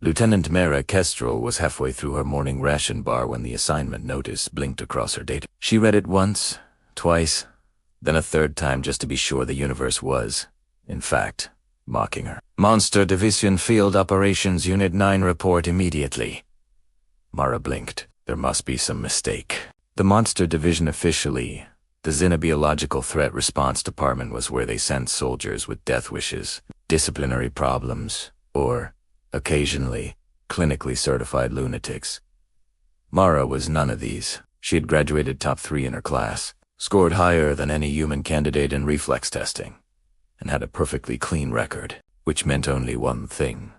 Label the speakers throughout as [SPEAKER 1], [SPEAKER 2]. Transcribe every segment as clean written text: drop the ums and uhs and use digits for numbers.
[SPEAKER 1] Lieutenant Mara Kestrel was halfway through her morning ration bar when the assignment notice blinked across her data. She read it once, twice, then a third time just to be sure the universe was, in fact, mocking her. Monster Division Field Operations Unit 9 report immediately. Mara blinked. There must be some mistake. The Monster Division officially, the Xenobiological Threat Response Department, was where they sent soldiers with death wishes, disciplinary problems, or, occasionally, clinically certified lunatics. Mara was none of these. She had graduated top 3 in her class, scored higher than any human candidate in reflex testing, and had a perfectly clean record, which meant only one thing.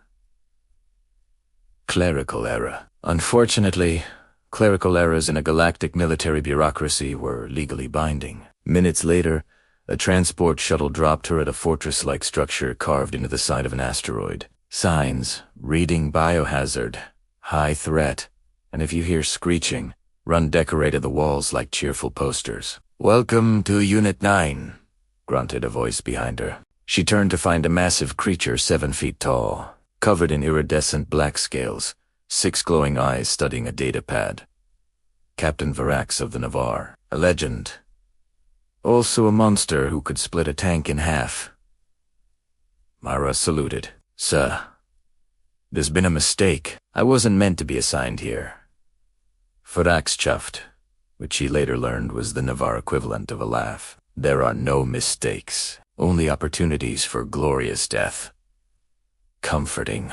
[SPEAKER 1] Clerical error. Unfortunately, clerical errors in a galactic military bureaucracy were legally binding. Minutes later, a transport shuttle dropped her at a fortress-like structure carved into the side of an asteroid. Signs, reading biohazard, high threat, and if you hear screeching, run decorated the walls like cheerful posters. "Welcome to Unit 9, grunted a voice behind her. She turned to find a massive creature 7 feet tall, covered in iridescent black scales, 6 glowing eyes studying a data pad. Captain Varax of the Navarre, a legend. Also a monster who could split a tank in half. Mara saluted. "Sir, there's been a mistake. I wasn't meant to be assigned here." Varax chuffed, which she later learned was the Navarre equivalent of a laugh. "There are no mistakes, only opportunities for glorious death." "Comforting,"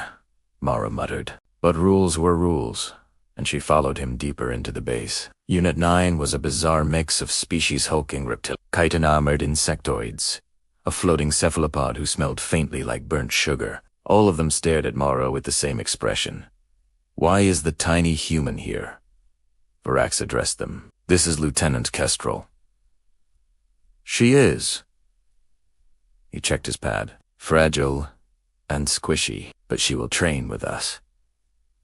[SPEAKER 1] Mara muttered. But rules were rules, and she followed him deeper into the base. Unit 9 was a bizarre mix of species-hulking reptilians, chitin-armored insectoids, a floating cephalopod who smelled faintly like burnt sugar. All of them stared at Mara with the same expression. "Why is the tiny human here?" Varax addressed them. "This is Lieutenant Kestrel." "She is." He checked his pad. "Fragile and squishy, but she will train with us."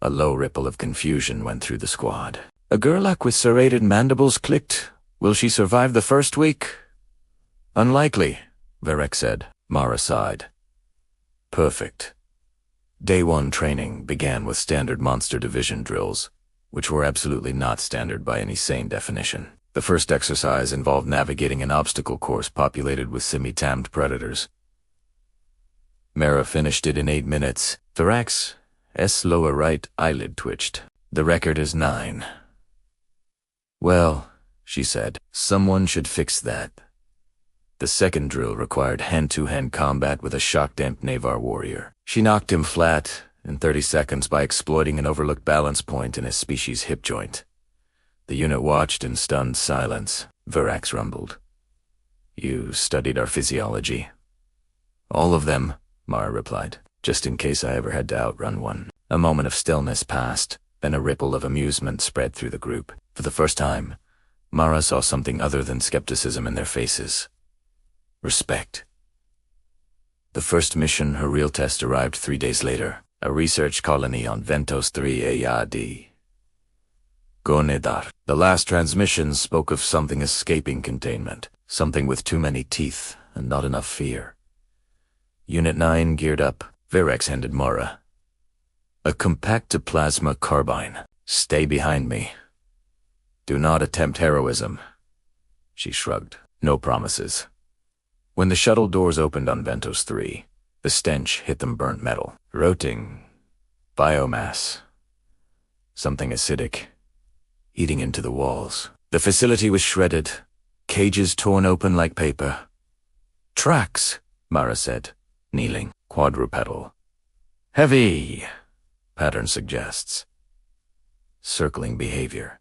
[SPEAKER 1] A low ripple of confusion went through the squad. A Gerlach with serrated mandibles clicked. "Will she survive the first week?" "Unlikely," Varax said. Mara sighed. "Perfect." Day 1 training began with standard Monster Division drills, which were absolutely not standard by any sane definition. The first exercise involved navigating an obstacle course populated with semi-tamed predators. Mara finished it in 8 minutes. Varax's lower right eyelid twitched. "The record is 9. "Well," she said, "someone should fix that." The second drill required hand-to-hand combat with a shock-damped Navarre warrior. She knocked him flat in 30 seconds by exploiting an overlooked balance point in his species' hip joint. The unit watched in stunned silence. Varax rumbled. "You studied our physiology?" "All of them," Mara replied, "just in case I ever had to outrun one." A moment of stillness passed, then a ripple of amusement spread through the group. For the first time, Mara saw something other than skepticism in their faces. Respect. The first mission, her real test, arrived 3 days later. A research colony on Ventos 3 AAD. Gonedar. The last transmission spoke of something escaping containment, something with too many teeth and not enough fear. Unit 9 geared up. Varax handed Mara a compact-to-plasma carbine. "Stay behind me. Do not attempt heroism." She shrugged. "No promises." When the shuttle doors opened on Ventos 3, the stench hit them burnt metal, rotting biomass, something acidic, eating into the walls. The facility was shredded, cages torn open like paper. "Tracks," Mara said, kneeling. "Quadrupedal." "Heavy," pattern suggests. Circling behavior.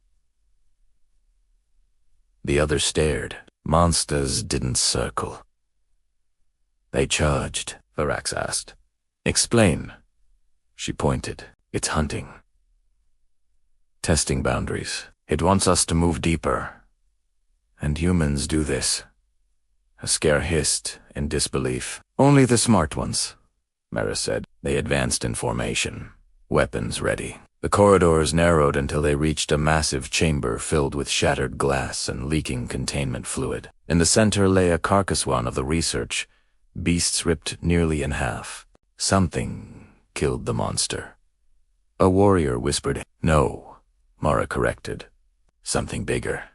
[SPEAKER 1] The others stared. Monsters didn't circle. "They charged," Varax asked. "Explain." She pointed. "It's hunting. Testing boundaries. It wants us to move deeper. And humans do this." A scare hissed in disbelief. "Only the smart ones," Mara said. They advanced in formation, weapons ready. The corridors narrowed until they reached a massive chamber filled with shattered glass and leaking containment fluid. In the center lay a carcass one of the research, beasts ripped nearly in half. Something killed the monster. A warrior whispered. No, Mara corrected. Something bigger.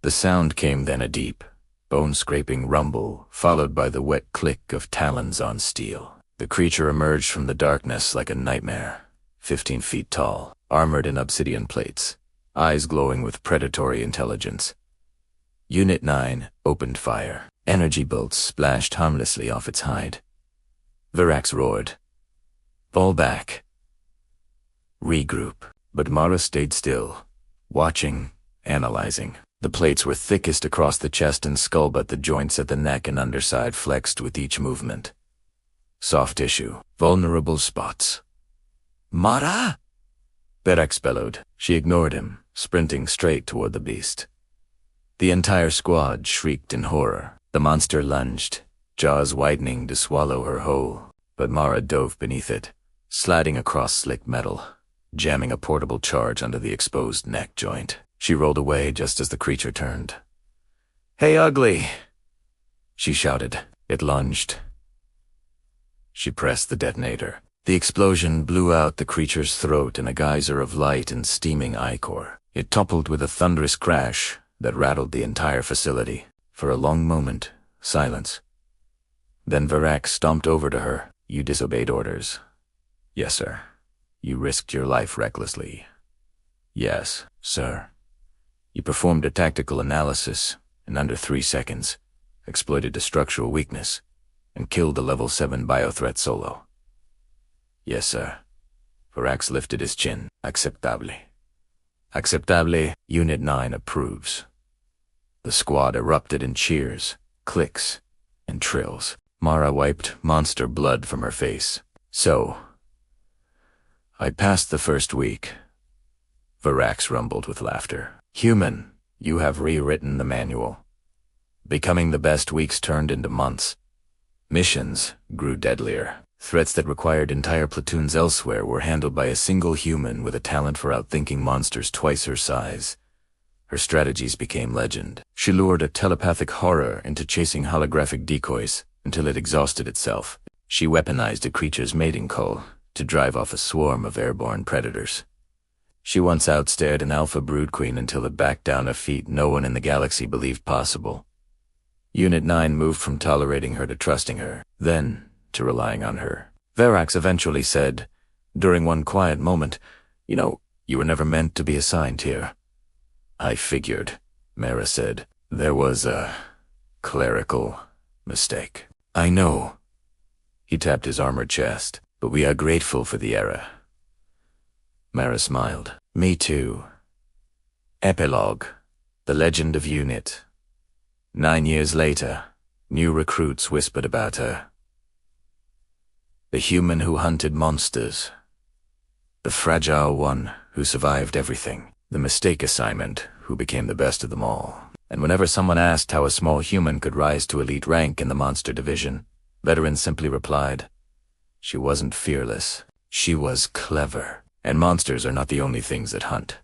[SPEAKER 1] The sound came then, a deep, bone-scraping rumble, followed by the wet click of talons on steel. The creature emerged from the darkness like a nightmare, 15 feet tall, armored in obsidian plates, eyes glowing with predatory intelligence. Unit 9 opened fire. Energy bolts splashed harmlessly off its hide. Virax roared. Fall back. Regroup. But Mara stayed still, watching, analyzing. The plates were thickest across the chest and skull, but the joints at the neck and underside flexed with each movement. Soft tissue, vulnerable spots. Mara! Virax bellowed. She ignored him, sprinting straight toward the beast. The entire squad shrieked in horror. The monster lunged, jaws widening to swallow her whole, but Mara dove beneath it, sliding across slick metal, jamming a portable charge under the exposed neck joint. She rolled away just as the creature turned. "Hey, ugly!" she shouted. It lunged. She pressed the detonator. The explosion blew out the creature's throat in a geyser of light and steaming ichor. It toppled with a thunderous crash that rattled the entire facility. For a long moment, silence. Then Virax stomped over to her. "You disobeyed orders." "Yes, sir." "You risked your life recklessly." "Yes, sir." "You performed a tactical analysis in under 3 seconds, exploited a structural weakness, and killed a level 7 biothreat solo." "Yes, sir." Virax lifted his chin. "Acceptable." "Acceptable, Unit 9 approves." The squad erupted in cheers, clicks, and trills. Mara wiped monster blood from her face. "So, I passed the first week." Virax rumbled with laughter. "Human, you have rewritten the manual. Becoming the best weeks turned into months. Missions grew deadlier. Threats that required entire platoons elsewhere were handled by a single human with a talent for outthinking monsters twice her size. Her strategies became legend. She lured a telepathic horror into chasing holographic decoys until it exhausted itself. She weaponized a creature's mating call to drive off a swarm of airborne predators. She once outstared an alpha brood queen until it backed down a feat no one in the galaxy believed possible. Unit 9 moved from tolerating her to trusting her, then to relying on her. Virax eventually said, during one quiet moment, "You were never meant to be assigned here." "I figured," Mara said. "There was a clerical mistake." "I know." He tapped his armored chest. "But we are grateful for the era." Mara smiled. "Me too." Epilogue. The Legend of Unit. 9 years later, new recruits whispered about her. The human who hunted monsters. The fragile one who survived everything. The mistake assignment who became the best of them all. And whenever someone asked how a small human could rise to elite rank in the monster division, veterans simply replied, "She wasn't fearless. She was clever. And monsters are not the only things that hunt."